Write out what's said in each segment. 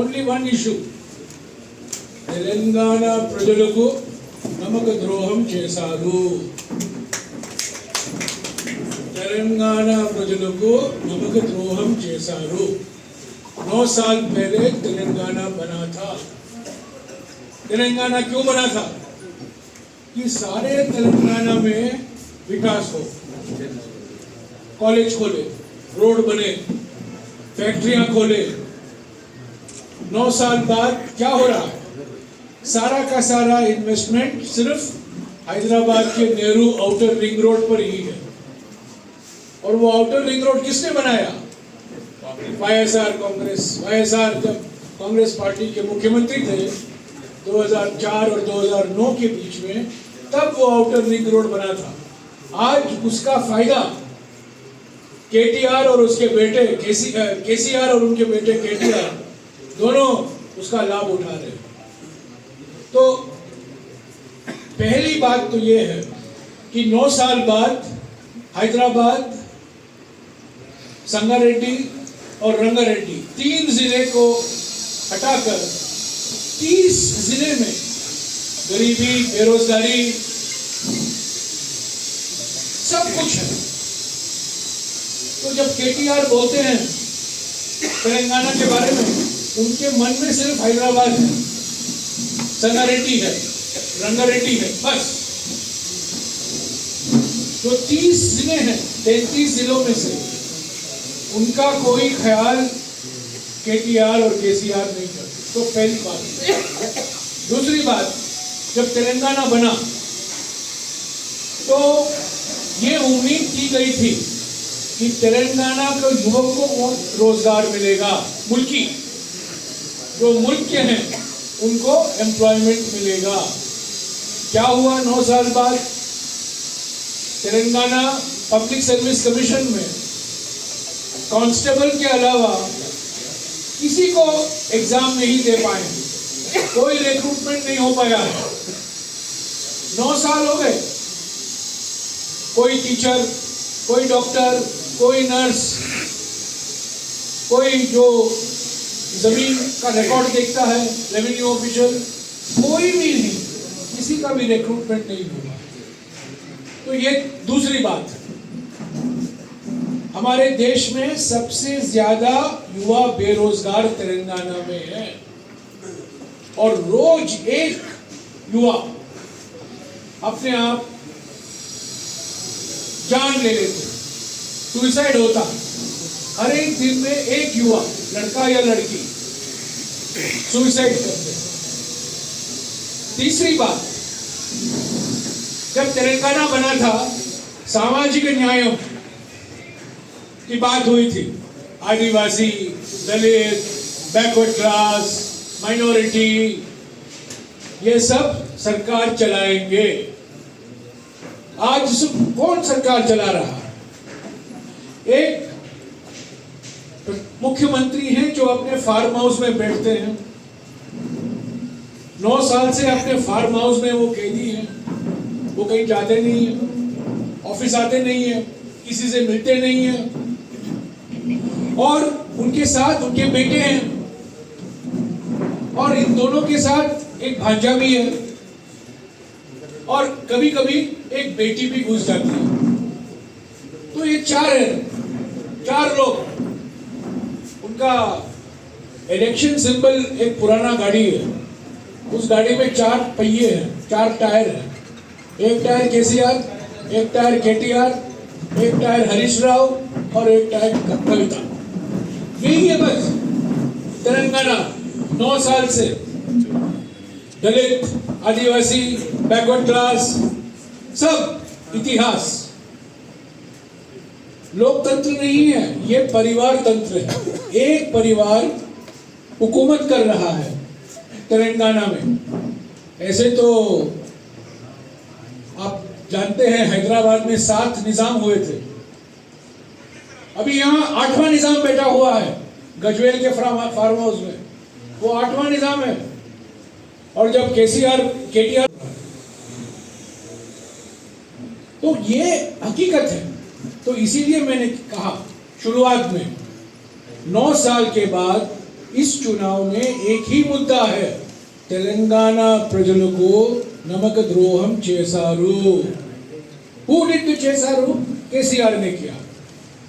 Only one issue. Telangana ప్రజలకు నమ్మక ద్రోహం చేశారు. తెలంగాణ ప్రజలకు నమ్మక ద్రోహం చేశారు. 9 साल पहले तेलंगाना बना था. तेलंगाना क्यों बना था? कि सारे तेलंगाना में विकास हो, कॉलेज खोले, रोड बने, फैक्ट्रियां खोले. 9 साल बाद क्या हो रहा है? सारा का सारा इन्वेस्टमेंट सिर्फ हैदराबाद के नेहरू आउटर रिंग रोड पर ही है. और वो आउटर रिंग रोड किसने बनाया? वाईएसआर कांग्रेस. वाईएसआर जब कांग्रेस पार्टी के मुख्यमंत्री थे 2004 और 2009 के बीच में, तब वो आउटर रिंग रोड बना था. आज उसका फायदा केटीआर और उसके बेटे केसीआर और उनके बेटे केटीआर दोनों उसका लाभ उठा रहे हैं. तो पहली बात तो ये है कि 9 साल बाद हैदराबाद, संगारेड्डी और रंगारेड्डी 3 जिले को हटाकर 30 जिले में गरीबी, बेरोजगारी सब कुछ है. तो जब केटीआर बोलते हैं तेलंगाना के बारे में, उनके मन में सिर्फ हैदराबाद है, संगारेड्डी है, रंगारेड्डी है, बस. जो 30 जिले हैं, 33 जिलों में से उनका कोई ख्याल केटीआर और केसीआर नहीं करते. तो पहली बात. दूसरी बात, जब तेलंगाना बना तो ये उम्मीद की गई थी कि तेलंगाना के युवकों को रोजगार मिलेगा, मुल्की जो मुल्क के हैं उनको एम्प्लॉयमेंट मिलेगा. क्या हुआ? 9 साल बाद तेलंगाना पब्लिक सर्विस कमीशन में कांस्टेबल के अलावा किसी को एग्जाम नहीं दे पाए, कोई रिक्रूटमेंट नहीं हो पाया है. 9 साल हो गए. कोई टीचर, कोई डॉक्टर, कोई नर्स, कोई जो जमीन का रिकॉर्ड देखता है, रेवेन्यू ऑफिशियल, कोई भी नहीं, किसी का भी रिक्रूटमेंट नहीं हुआ. तो ये दूसरी बात. हमारे देश में सबसे ज्यादा युवा बेरोजगार तेलंगाना में है और रोज एक युवा अपने आप जान ले लेते, सुसाइड होता. हर एक दिन में एक युवा, लड़का या लड़की, सुसाइड करते. तीसरी बात, जब तेलंगाना बना था सामाजिक न्याय की बात हुई थी. आदिवासी, दलित, बैकवर्ड क्लास, माइनॉरिटी, ये सब सरकार चलाएंगे. आज कौन सरकार चला रहा है? एक मुख्यमंत्री हैं जो अपने फार्म हाउस में बैठते हैं. 9 साल से अपने फार्म हाउस में वो कैदी हैं. वो कहीं जाते नहीं है, ऑफिस आते नहीं है, किसी से मिलते नहीं है. और उनके साथ उनके बेटे हैं और इन दोनों के साथ एक भांजा भी है और कभी कभी एक बेटी भी घुस जाती है. तो ये 4 लोग. उनका इलेक्शन सिंबल एक पुराना गाड़ी है. उस गाड़ी में 4 पहिए हैं, 4 टायर हैं. एक टायर केसीआर, एक टायर केटीआर, एक टायर हरीश राव और एक टायर कविता. यही है बस तेलंगाना. 9 साल से दलित, आदिवासी, बैकवर्ड क्लास, सब इतिहास. लोकतंत्र नहीं है, ये परिवार तंत्र है. एक परिवार हुकूमत कर रहा है तेलंगाना में. ऐसे तो आप जानते हैं हैदराबाद में 7 निजाम हुए थे. अभी यहाँ 8वां निजाम बैठा हुआ है गजवेल के फार्म हाउस में. वो 8वां निजाम है. और जब केटीआर, तो ये हकीकत है. तो इसीलिए मैंने कहा शुरुआत में 9 साल के बाद इस चुनाव में एक ही मुद्दा है, तेलंगाना ప్రజలకు नमक द्रोहम చేశారు। Who did the చేశారు? केसीआर ने किया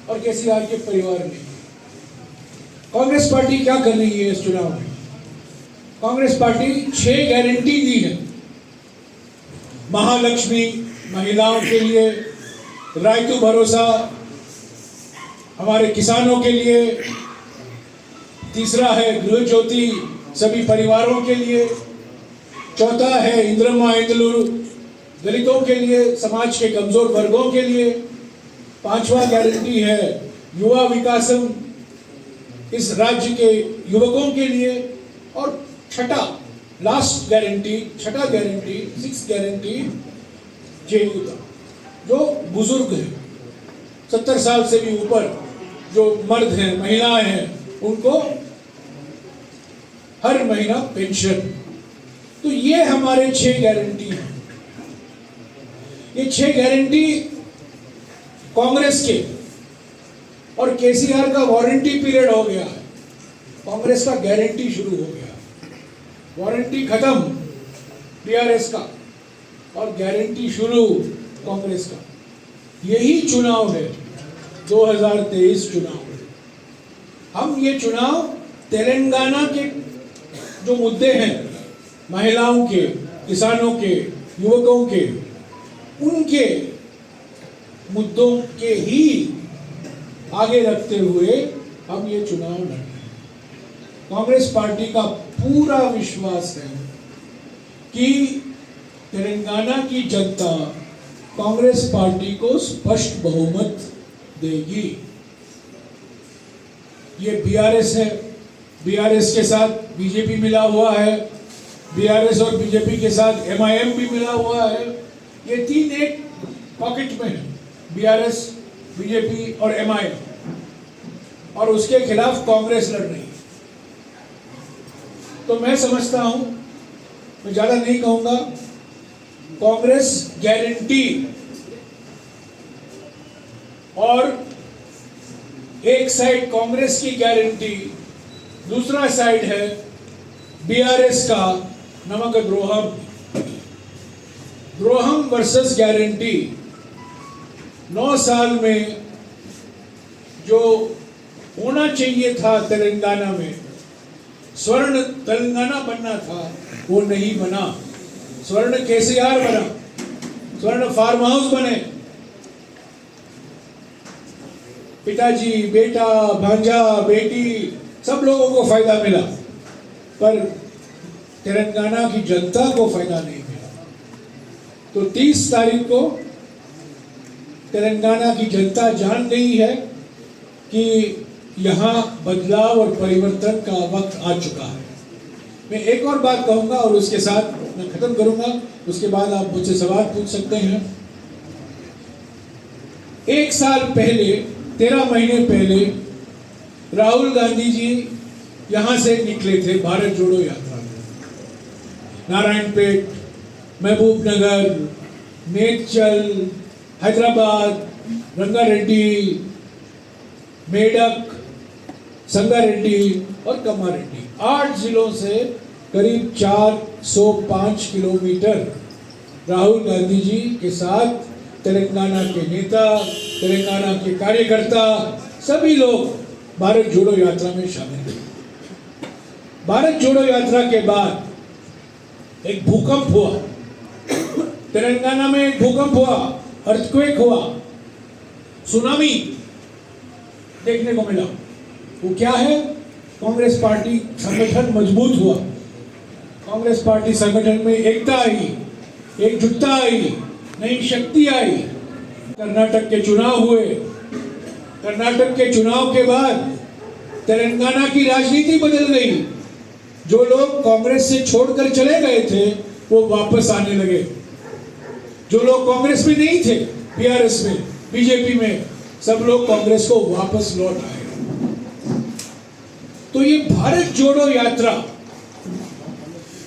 और केसीआर के परिवार ने। कांग्रेस पार्टी क्या कर रही है इस चुनाव में? कांग्रेस पार्टी 6 गारंटी दी है। महालक्ष्मी महिलाओं के लिए, रायतु भरोसा हमारे किसानों के लिए, तीसरा है गृह ज्योति सभी परिवारों के लिए, चौथा है इंद्रम्मा इंदलू दलितों के लिए, समाज के कमजोर वर्गों के लिए, पांचवा गारंटी है युवा विकासम इस राज्य के युवकों के लिए, और छठा गारंटी 6 गारंटी जेयूता जो बुजुर्ग हैं 70 साल से भी ऊपर जो मर्द हैं महिलाएं हैं उनको हर महीना पेंशन। तो ये हमारे 6 गारंटी हैं। ये 6 गारंटी कांग्रेस के और केसीआर का वारंटी पीरियड हो गया है, कांग्रेस का गारंटी शुरू हो गया, वारंटी खत्म बीआरएस का और गारंटी शुरू कांग्रेस का। यही चुनाव है 2023 चुनाव। हम ये चुनाव तेलंगाना के जो मुद्दे हैं, महिलाओं के, किसानों के, युवकों के, उनके मुद्दों के ही आगे रखते हुए हम ये चुनाव लड़ रहे हैं। कांग्रेस पार्टी का पूरा विश्वास है कि तेलंगाना की जनता कांग्रेस पार्टी को स्पष्ट बहुमत देगी। ये बीआरएस है, बीआरएस के साथ बीजेपी मिला हुआ है, बीआरएस और बीजेपी के साथ एमआईएम भी मिला हुआ है। ये 3 एक पॉकेट में है, बीआरएस, बीजेपी और एमआईएम, और उसके खिलाफ कांग्रेस लड़ रही है। तो मैं समझता हूं, मैं ज्यादा नहीं कहूंगा, कांग्रेस गारंटी और एक साइड कांग्रेस की गारंटी, दूसरा साइड है बीआरएस का नमक द्रोहम वर्सेस गारंटी। 9 साल में जो होना चाहिए था तेलंगाना में, स्वर्ण तेलंगाना बनना था, वो नहीं बना। स्वर्ण केसीआर बना, स्वर्ण फार्म हाउस बने, पिताजी, बेटा, भांजा, बेटी सब लोगों को फायदा मिला, पर तेलंगाना की जनता को फायदा नहीं मिला। तो 30 तारीख को तेलंगाना की जनता जान गई है कि यहाँ बदलाव और परिवर्तन का वक्त आ चुका है। मैं एक और बात कहूंगा और उसके साथ मैं खत्म करूंगा, उसके बाद आप मुझसे सवाल पूछ सकते हैं। 1 साल पहले, 13 महीने पहले राहुल गांधी जी यहां से निकले थे भारत जोड़ो यात्रा में। नारायणपेट, महबूबनगर, मेडचल, हैदराबाद, रंगारेड्डी, मेडक, संगारेड्डी और कम्मारेड्डी, 8 जिलों से करीब 405 किलोमीटर राहुल गांधी जी के साथ तेलंगाना के नेता, तेलंगाना के कार्यकर्ता, सभी लोग भारत जोड़ो यात्रा में शामिल हुए। भारत जोड़ो यात्रा के बाद एक भूकंप हुआ, तेलंगाना में एक भूकंप हुआ, अर्थक्वेक हुआ, सुनामी देखने को मिला। वो क्या है? कांग्रेस पार्टी संगठन मजबूत हुआ, कांग्रेस पार्टी संगठन में एकता आई, एकजुटता आई, नई शक्ति आई। कर्नाटक के चुनाव हुए, कर्नाटक के चुनाव के बाद तेलंगाना की राजनीति बदल गई। जो लोग कांग्रेस से छोड़कर चले गए थे वो वापस आने लगे। जो लोग कांग्रेस में नहीं थे, बीआरएस में, बीजेपी में, सब लोग कांग्रेस को वापस लौट आए। तो ये भारत जोड़ो यात्रा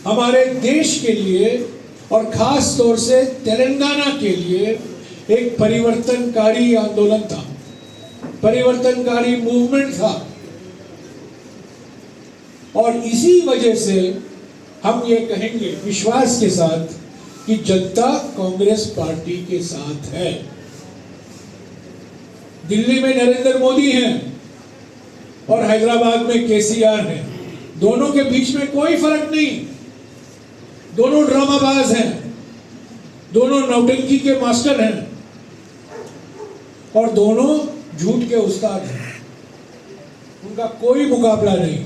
हमारे देश के लिए और खास तौर से तेलंगाना के लिए एक परिवर्तनकारी आंदोलन था, परिवर्तनकारी मूवमेंट था। और इसी वजह से हम ये कहेंगे विश्वास के साथ कि जनता कांग्रेस पार्टी के साथ है। दिल्ली में नरेंद्र मोदी हैं और हैदराबाद में केसीआर हैं। दोनों के बीच में कोई फर्क नहीं। दोनों ड्रामाबाज हैं, दोनों नौटंकी के मास्टर हैं और दोनों झूठ के उस्ताद हैं। उनका कोई मुकाबला नहीं।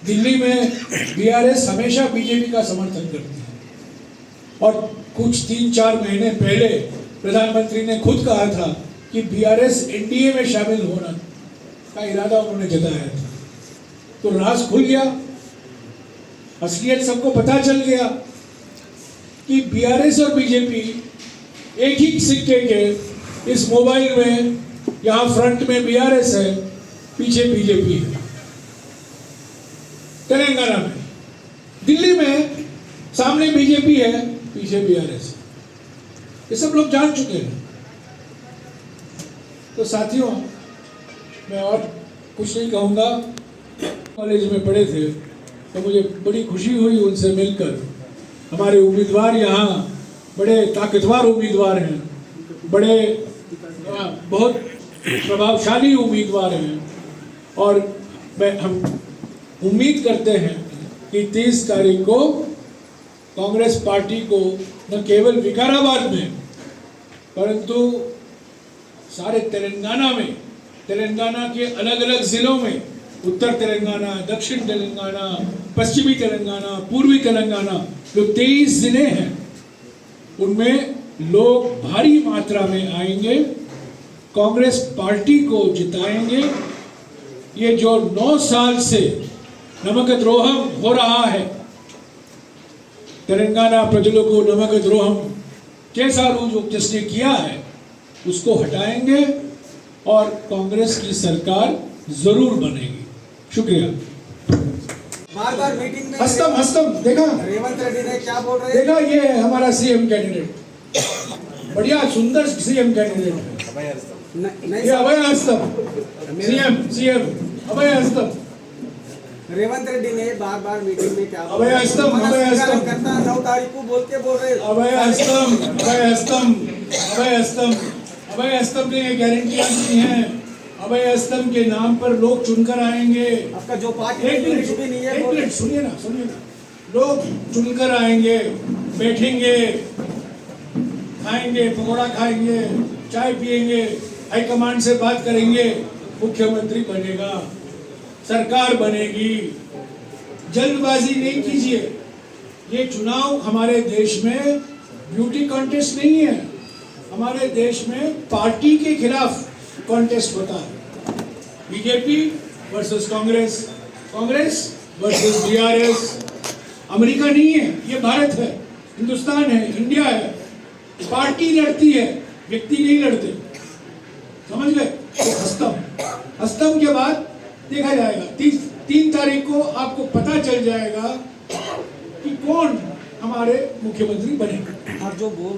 दिल्ली में बीआरएस हमेशा बीजेपी का समर्थन करती है और कुछ 3-4 महीने पहले प्रधानमंत्री ने खुद कहा था कि बीआरएस एनडीए में शामिल होना का इरादा उन्होंने जताया था। तो राज खुल गया, असलियत सबको पता चल गया कि बीआरएस और बीजेपी एक ही सिक्के के इस मोबाइल में, यहां फ्रंट में बीआरएस है, पीछे बीजेपी है। तेलंगाना में, दिल्ली में सामने बीजेपी है, पीछे बीआरएस है। ये सब लोग जान चुके हैं। तो साथियों, मैं और कुछ नहीं कहूँगा। कॉलेज में पढ़े थे तो मुझे बड़ी खुशी हुई उनसे मिलकर। हमारे उम्मीदवार यहाँ बड़े ताकतवर उम्मीदवार हैं, बड़े बहुत प्रभावशाली उम्मीदवार हैं और हम उम्मीद करते हैं कि 30 तारीख को कांग्रेस पार्टी को न केवल विकाराबाद में परंतु सारे तेलंगाना में, तेलंगाना के अलग अलग जिलों में, उत्तर तेलंगाना, दक्षिण तेलंगाना, पश्चिमी तेलंगाना, पूर्वी तेलंगाना, जो 23 जिले हैं उनमें लोग भारी मात्रा में आएंगे, कांग्रेस पार्टी को जिताएंगे। ये जो 9 साल से नमक द्रोहम हो रहा है, तेलंगाना प्रजलों को नमक द्रोहम कैसा जो जिसने किया है उसको हटाएंगे और कांग्रेस की सरकार जरूर बनेगी। शुक्रिया। बार मीटिंग में हस्तम देखा रेवंत रेड्डी ने क्या बोल रहे हैं? देखा, ये है हमारा सीएम कैंडिडेट, बढ़िया सुंदर सीएम कैंडिडेट है। ये अभय हस्तम सीएम अभय हस्तम। रेवंत रेड्डी ने बार मीटिंग में क्या अभय हस्तम करता 9 तारीख को बोल रहे हैं। अभय हस्तम ने गारंटियां दी हैं। अभय हस्तम के नाम पर लोग चुनकर आएंगे। आपका जो पार्टी एक मिनट सुनिए ना। लोग चुनकर आएंगे, बैठेंगे, खाएंगे, पकौड़ा खाएंगे, चाय पिएंगे, हाईकमांड से बात करेंगे, मुख्यमंत्री बनेगा, सरकार बनेगी। जल्दबाजी नहीं कीजिए। ये चुनाव हमारे देश में ब्यूटी कॉन्टेस्ट नहीं है। हमारे देश में पार्टी के खिलाफ कॉन्टेस्ट होता है। BJP versus Congress, Congress versus BRS. America नहीं है, ये भारत है, हिंदुस्तान है, इंडिया है। पार्टी लड़ती है, व्यक्ति नहीं लड़ते। समझ गए? तो हस्तम के बाद देखा जाएगा। 3 तारीख को आपको पता चल जाएगा कि कौन हमारे मुख्यमंत्री बनेगा। और जो बोल